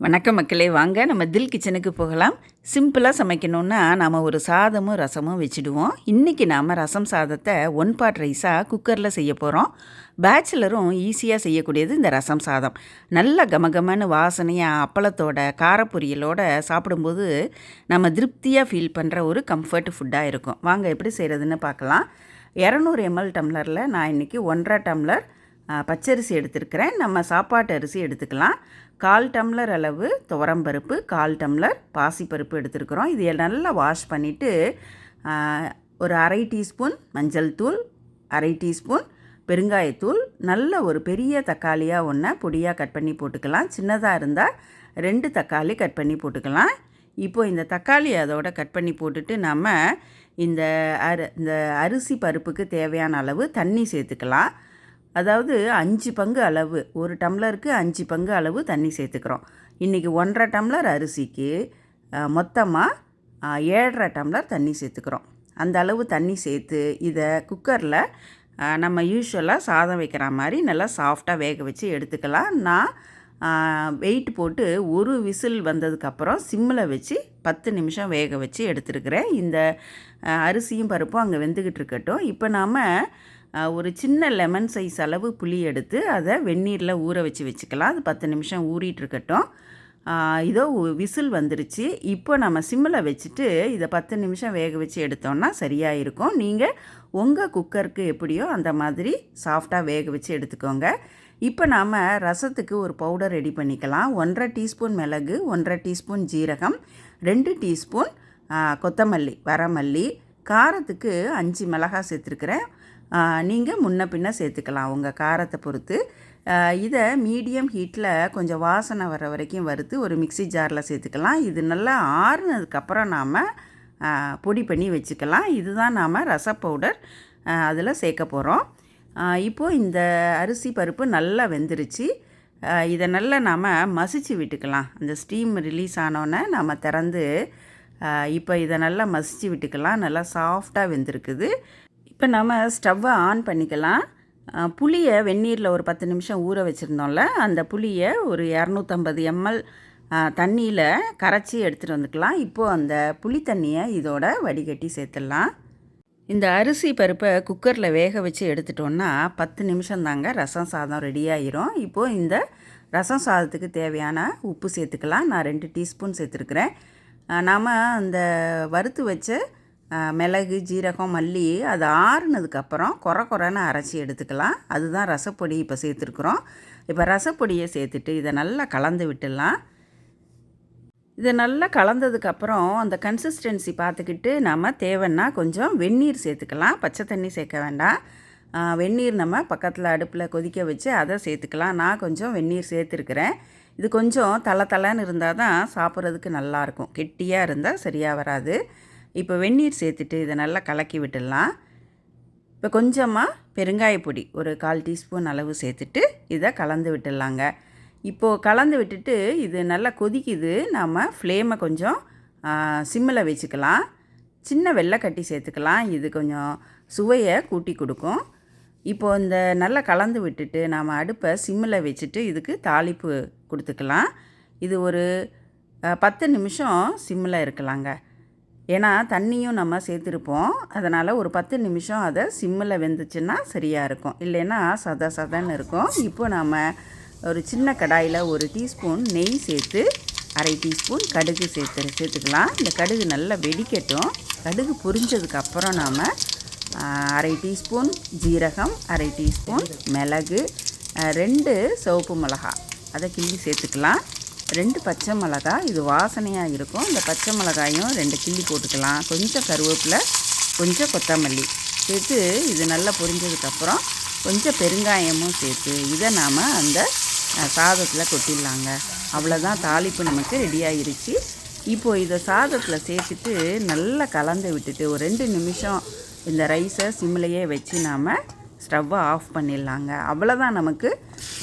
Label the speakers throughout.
Speaker 1: வணக்கம் மக்களே, வாங்க நம்ம தில் கிச்சனுக்கு போகலாம். சிம்பிளாக சமைக்கணுன்னா நாம் ஒரு சாதமும் ரசமும் வச்சுடுவோம். இன்றைக்கி நாம் ரசம் சாதத்தை ஒன் பாட் ரைஸாக குக்கரில் செய்ய போகிறோம். பேச்சுலரும் ஈஸியாக செய்யக்கூடியது இந்த ரசம் சாதம். நல்ல கமகமன்னு வாசனையாக அப்பளத்தோட காரப்பொரியலோட சாப்பிடும்போது நம்ம திருப்தியாக ஃபீல் பண்ணுற ஒரு கம்ஃபர்ட் ஃபுட்டாக இருக்கும். வாங்க எப்படி செய்கிறதுன்னு பார்க்கலாம். 200 ml டம்ளரில் நான் இன்றைக்கி 1.5 டம்ளர் பச்சரிசி எடுத்துருக்கிறேன். நம்ம சாப்பாட்டு அரிசி எடுத்துக்கலாம். 1/4 டம்ளர் அளவு துவரம்பருப்பு, 1/4 டம்ளர் பாசிப்பருப்பு எடுத்துருக்குறோம். இது நல்லா வாஷ் பண்ணிவிட்டு ஒரு 1/2 டீஸ்பூன் மஞ்சள் தூள், 1/2 டீஸ்பூன் பெருங்காயத்தூள், நல்ல ஒரு பெரிய தக்காளியாக ஒன்றை பொடியாக கட் பண்ணி போட்டுக்கலாம். சின்னதாக இருந்தால் 2 தக்காளி கட் பண்ணி போட்டுக்கலாம். இப்போது இந்த தக்காளி அதோட கட் பண்ணி போட்டுட்டு நம்ம இந்த அரிசி பருப்புக்கு தேவையான அளவு தண்ணி சேர்த்துக்கலாம். அதாவது 5 பங்கு அளவு, ஒரு டம்ளருக்கு 5 பங்கு அளவு தண்ணி சேர்த்துக்கிறோம். இன்றைக்கி 1.5 டம்ளர் அரிசிக்கு மொத்தமாக 7.5 டம்ளர் தண்ணி சேர்த்துக்கிறோம். அந்த அளவு தண்ணி சேர்த்து இதை குக்கரில் நம்ம யூஸ்வலாக சாதம் வைக்கிற மாதிரி நல்லா சாஃப்டாக வேக வச்சு எடுத்துக்கலாம். நான் வெயிட் போட்டு ஒரு விசில் வந்ததுக்கப்புறம் சிம்மில் வச்சு 10 நிமிஷம் வேக வச்சு எடுத்துருக்கிறேன். இந்த அரிசியும் பருப்பும் அங்கே வெந்துக்கிட்டு இருக்கட்டும். இப்போ நாம் ஒரு சின்ன லெமன் சைஸ் அளவு புளி எடுத்து அதை வெந்நீரில் ஊற வச்சுக்கலாம். அது 10 நிமிஷம் ஊறிட்டுருக்கட்டும். இதோ விசில் வந்துருச்சு. இப்போ நம்ம சிம்மில் வச்சுட்டு இதை 10 நிமிஷம் வேக வச்சு எடுத்தோன்னா சரியாக இருக்கும். நீங்கள் உங்கள் குக்கருக்கு எப்படியோ அந்த மாதிரி சாஃப்டாக வேக வச்சு எடுத்துக்கோங்க. இப்போ நாம் ரசத்துக்கு ஒரு பவுடர் ரெடி பண்ணிக்கலாம். 1.5 டீஸ்பூன் மிளகு, 1.5 டீஸ்பூன் ஜீரகம், 2 டீஸ்பூன் கொத்தமல்லி, வரமல்லி, காரத்துக்கு 5 மிளகாய் சேர்த்துருக்குறேன். நீங்கள் முன்ன பின்ன சேர்த்துக்கலாம் உங்கள் காரத்தை பொறுத்து. இதை மீடியம் ஹீட்டில் கொஞ்சம் வாசனை வர வரைக்கும் வறுத்து ஒரு மிக்ஸி ஜாரில் சேர்த்துக்கலாம். இது நல்லா ஆறுனதுக்கப்புறம் நாம் பொடி பண்ணி வச்சுக்கலாம். இதுதான் நாம் ரச பவுடர் அதில் சேர்க்க போகிறோம். இப்போது இந்த அரிசி பருப்பு நல்லா வெந்துருச்சு. இதை நல்லா நாம் மசிச்சு விட்டுக்கலாம். அந்த ஸ்டீம் ரிலீஸ் ஆனோன்னே நாம் திறந்து இப்போ இதை நல்லா மசிச்சு விட்டுக்கலாம். நல்லா சாஃப்டாக வெந்திருக்குது. இப்போ நம்ம ஸ்டவ்வை ஆன் பண்ணிக்கலாம். புளியை வெந்நீரில் ஒரு 10 நிமிஷம் ஊற வச்சுருந்தோம்ல, அந்த புளியை ஒரு 250 ml தண்ணியில் கரைச்சி எடுத்துகிட்டு வந்துக்கலாம். இப்போது அந்த புளி தண்ணியை இதோட வடிகட்டி சேர்த்துடலாம். இந்த அரிசி பருப்பை குக்கரில் வேக வச்சு எடுத்துட்டோன்னா 10 நிமிஷம் தாங்க ரசம் சாதம் ரெடியாகிரும். இப்போது இந்த ரசம் சாதத்துக்கு தேவையான உப்பு சேர்த்துக்கலாம். நான் 2 டீஸ்பூன் சேர்த்துருக்குறேன். நாம் அந்த வறுத்து வச்ச மிளகு, ஜீரகம், மல்லி அது ஆறுனதுக்கப்புறம் குறைன்னு அரைச்சி எடுத்துக்கலாம். அதுதான் ரசப்பொடி இப்போ சேர்த்துருக்குறோம். இப்போ ரசப்பொடியை சேர்த்துட்டு இதை நல்லா கலந்து விட்டுடலாம். இதை நல்லா கலந்ததுக்கப்புறம் அந்த கன்சிஸ்டன்சி பார்த்துக்கிட்டு நம்ம தேவைன்னா கொஞ்சம் வெந்நீர் சேர்த்துக்கலாம். பச்சை தண்ணி சேர்க்க வேண்டாம். வெந்நீர் நம்ம பக்கத்தில் அடுப்பில் கொதிக்க வச்சு அதை சேர்த்துக்கலாம். நான் கொஞ்சம் வெந்நீர் சேர்த்துருக்குறேன். இது கொஞ்சம் தளன்னு இருந்தால் தான் சாப்பிட்றதுக்கு நல்லாயிருக்கும். கெட்டியாக இருந்தால் சரியாக வராது. இப்போ வெந்நீர் சேர்த்துட்டு இதை நல்லா கலக்கி விட்டுடலாம். இப்போ கொஞ்சமாக பெருங்காயப்பொடி ஒரு 1/4 டீஸ்பூன் அளவு சேர்த்துட்டு இதை கலந்து விட்டுடலாங்க. இப்போது கலந்து விட்டுட்டு இது நல்லா கொதிக்குது. நாம் ஃப்ளேமை கொஞ்சம் சிம்மில் வச்சுக்கலாம். சின்ன வெள்ளைக்கட்டி சேர்த்துக்கலாம். இது கொஞ்சம் சுவையை கூட்டி கொடுக்கும். இப்போது இந்த நல்லா கலந்து விட்டுட்டு நாம் அடுப்பை சிம்மில் வச்சுட்டு இதுக்கு தாளிப்பு கொடுத்துக்கலாம். இது ஒரு 10 நிமிஷம் சிம்மில் இருக்கலாங்க. ஏன்னா தண்ணியும் நம்ம சேர்த்துருப்போம். அதனால் ஒரு 10 நிமிஷம் அதை சிம்மில் வெந்துச்சுன்னா சரியாக இருக்கும். இல்லைன்னா சதன்னு இருக்கும். இப்போ நாம் ஒரு சின்ன கடாயில் 1 டீஸ்பூன் நெய் சேர்த்து 1/2 டீஸ்பூன் கடுகு சேர்த்துக்கலாம். இந்த கடுகு நல்லா வெடிக்கட்டும். கடுகு பொரிஞ்சதுக்கப்புறம் நாம் 1/2 டீஸ்பூன் ஜீரகம், 1/2 டீஸ்பூன் மிளகு, 2 சிவப்பு மிளகாய் அதை கிள்ளி சேர்த்துக்கலாம். 2 பச்சை மிளகாய், இது வாசனையாக இருக்கும். இந்த பச்சை மிளகாயும் 2 கிள்ளி போட்டுக்கலாம். கொஞ்சம் கருவேப்பிலை, கொஞ்சம் கொத்தமல்லி சேர்த்து இது நல்லா பொரிஞ்சதுக்கப்புறம் கொஞ்சம் பெருங்காயமும் சேர்த்து இதை நாம் அந்த சாதத்தில் கொட்டிடலாங்க. அவ்வளோதான், தாளிப்பு நமக்கு ரெடி ஆகிருச்சு. இப்போது இதை சாதத்தில் சேர்த்துட்டு நல்லா கலந்து விட்டுட்டு ஒரு 2 நிமிஷம் இந்த ரைஸை சிம்மிலையே வச்சு நாம் ஸ்டவ்வை ஆஃப் பண்ணிடலாங்க. அவ்வளோதான், நமக்கு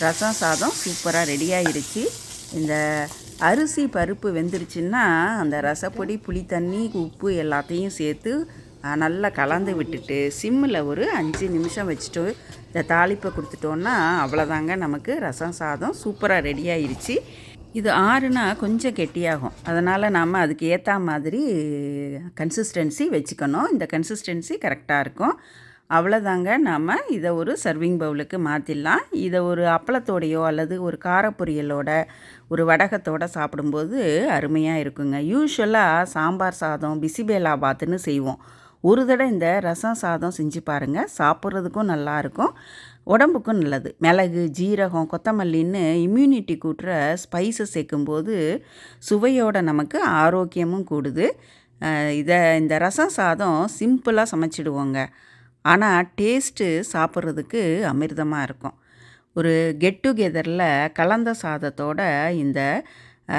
Speaker 1: ரசம் சாதம் சூப்பராக ரெடி ஆகிருச்சு. இந்த அரிசி பருப்பு வெந்துருச்சுன்னா அந்த ரசப்பொடி, புளி தண்ணி, உப்பு எல்லாத்தையும் சேர்த்து நல்லா கலந்து விட்டுட்டு சிம்மில் ஒரு 5 நிமிஷம் வச்சுட்டு இந்த தாளிப்பை கொடுத்துட்டோன்னா அவ்வளோதாங்க, நமக்கு ரசம் சாதம் சூப்பராக ரெடி ஆயிடுச்சு. இது ஆறுனா கொஞ்சம் கெட்டியாகும். அதனால் நாம் அதுக்கு ஏற்ற மாதிரி கன்சிஸ்டன்சி வச்சுக்கணும். இந்த கன்சிஸ்டன்சி கரெக்டாக இருக்கும். அவ்வளோதாங்க. நாம் இதை ஒரு சர்விங் பவுலுக்கு மாற்றிடலாம். இதை ஒரு அப்பளத்தோடையோ அல்லது ஒரு காரப்பொரியலோட ஒரு வடகத்தோடு சாப்பிடும்போது அருமையாக இருக்குங்க. யூஸ்வலாக சாம்பார் சாதம், பிசிபேலா பாத்துன்னு செய்வோம். ஒரு தடவை இந்த ரசம் சாதம் செஞ்சு பாருங்கள். சாப்பிட்றதுக்கும் நல்லாயிருக்கும், உடம்புக்கும் நல்லது. மிளகு, ஜீரகம், கொத்தமல்லின்னு இம்யூனிட்டி கூட்டுற ஸ்பைஸஸ் சேர்க்கும்போது சுவையோட நமக்கு ஆரோக்கியமும் கூடுது. இந்த ரசம் சாதம் சிம்பிளாக சமைச்சிடுவோங்க. ஆனால் டேஸ்ட்டு சாப்பிட்றதுக்கு அமிர்தமாக இருக்கும். ஒரு கெட் டுகெதரில் கலந்த சாதத்தோட இந்த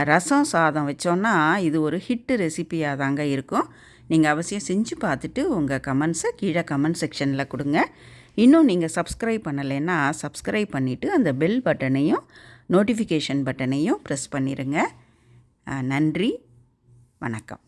Speaker 1: ரசம் சாதம் வச்சோன்னா இது ஒரு ஹிட்டு ரெசிபியாக தாங்க இருக்கும். நீங்கள் அவசியம் செஞ்சு பார்த்துட்டு உங்கள் கமெண்ட்ஸை கீழே கமெண்ட் செக்ஷனில் கொடுங்க. இன்னும் நீங்கள் சப்ஸ்கிரைப் பண்ணலைன்னா சப்ஸ்கிரைப் பண்ணிவிட்டு அந்த பெல் பட்டனையும் நோட்டிஃபிகேஷன் பட்டனையும் ப்ரெஸ் பண்ணிடுங்க. நன்றி, வணக்கம்.